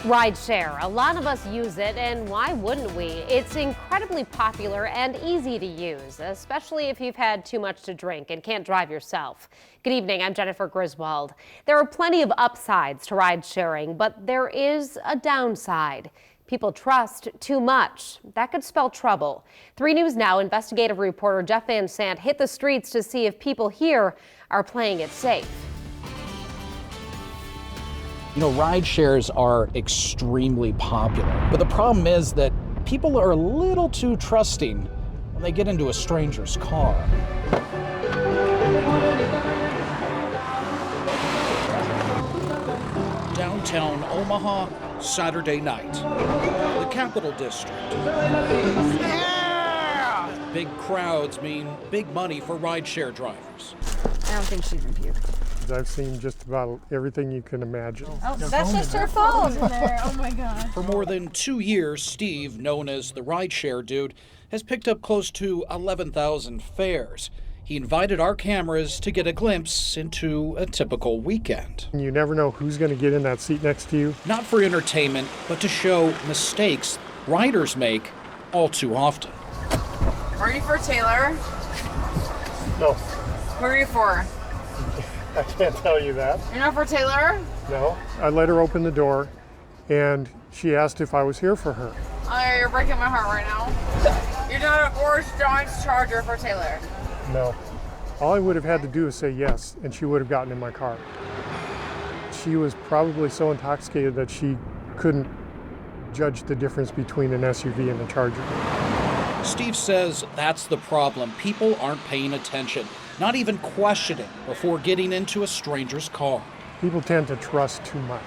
Rideshare. A lot of us use it, and why wouldn't we? It's incredibly popular and easy to use, especially if you've had too much to drink and can't drive yourself. Good evening, I'm Jennifer Griswold. There are plenty of upsides to ride sharing, but there is a downside. People trust too much. That could spell trouble. 3 News Now investigative reporter Jeff Van Sant hit the streets to see if people here are playing it safe. You know, ride shares are extremely popular, but the problem is that people are a little too trusting when they get into a stranger's car. Downtown Omaha, Saturday night. The Capital District. Yeah! Big crowds mean big money for rideshare drivers. I don't think she's in Pew. I've seen just about everything you can imagine. Oh, that's just her phone. Oh my God. For more than 2 years, Steve, known as the rideshare dude, has picked up close to 11,000 fares. He invited our cameras to get a glimpse into a typical weekend. You never know who's going to get in that seat next to you. Not for entertainment, but to show mistakes riders make all too often. Are you for Taylor? No, Who are you for? I can't tell you that. You're not for Taylor? No. I let her open the door, and she asked if I was here for her. Oh, you're breaking my heart right now. You're not an Orange John's Charger for Taylor. No. All I would have had to do is say yes, and she would have gotten in my car. She was probably so intoxicated that she couldn't judge the difference between an SUV and a Charger. Steve says that's the problem. People aren't paying attention, not even questioning before getting into a stranger's car. People tend to trust too much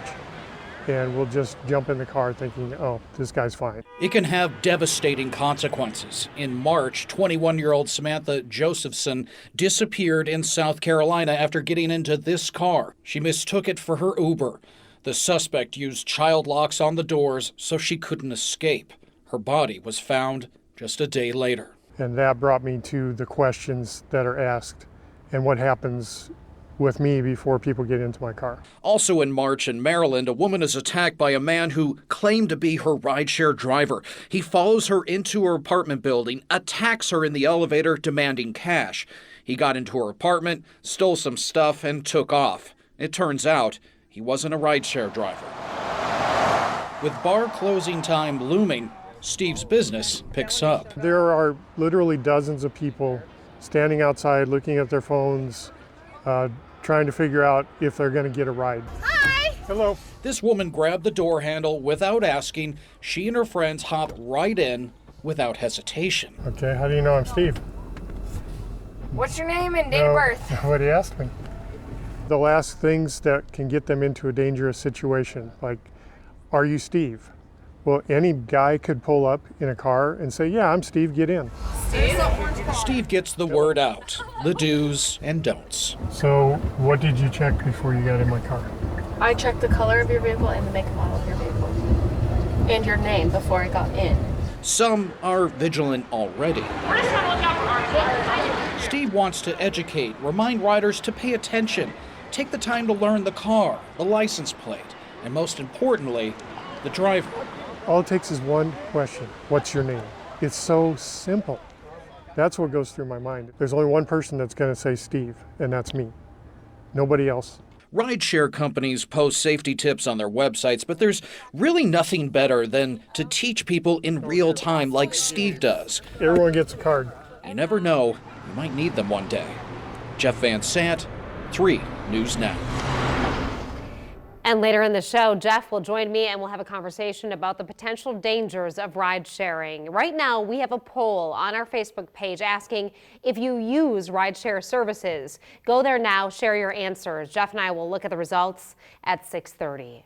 and will just jump in the car thinking, oh, this guy's fine. It can have devastating consequences. In March, 21-year-old Samantha Josephson disappeared in South Carolina after getting into this car. She mistook it for her Uber. The suspect used child locks on the doors so she couldn't escape. Her body was found just a day later. And that brought me to the questions that are asked and what happens with me before people get into my car. Also in March in Maryland, a woman is attacked by a man who claimed to be her rideshare driver. He follows her into her apartment building, attacks her in the elevator, demanding cash. He got into her apartment, stole some stuff, and took off. It turns out he wasn't a rideshare driver. With bar closing time looming, Steve's business picks up. There are literally dozens of people standing outside looking at their phones, trying to figure out if they're going to get a ride. Hi! Hello. This woman grabbed the door handle without asking. She and her friends hop right in without hesitation. Okay, how do you know I'm Steve? What's your name and date of birth? Nobody asked me. The last things that can get them into a dangerous situation, like, are you Steve? Well, any guy could pull up in a car and say, yeah, I'm Steve, get in. Steve gets the word out, the do's and don'ts. So what did you check before you got in my car? I checked the color of your vehicle and the make and model of your vehicle. And your name before I got in. Some are vigilant already. Steve wants to educate, remind riders to pay attention, take the time to learn the car, the license plate, and most importantly, the driver. All it takes is one question. What's your name? It's so simple. That's what goes through my mind. There's only one person that's going to say Steve, and that's me. Nobody else. Rideshare companies post safety tips on their websites, but there's really nothing better than to teach people in real time like Steve does. Everyone gets a card. You never know, you might need them one day. Jeff Van Sant, 3 News Now. And later in the show, Jeff will join me and we'll have a conversation about the potential dangers of ride sharing. Right now, we have a poll on our Facebook page asking if you use rideshare services. Go there now, share your answers. Jeff and I will look at the results at 6:30.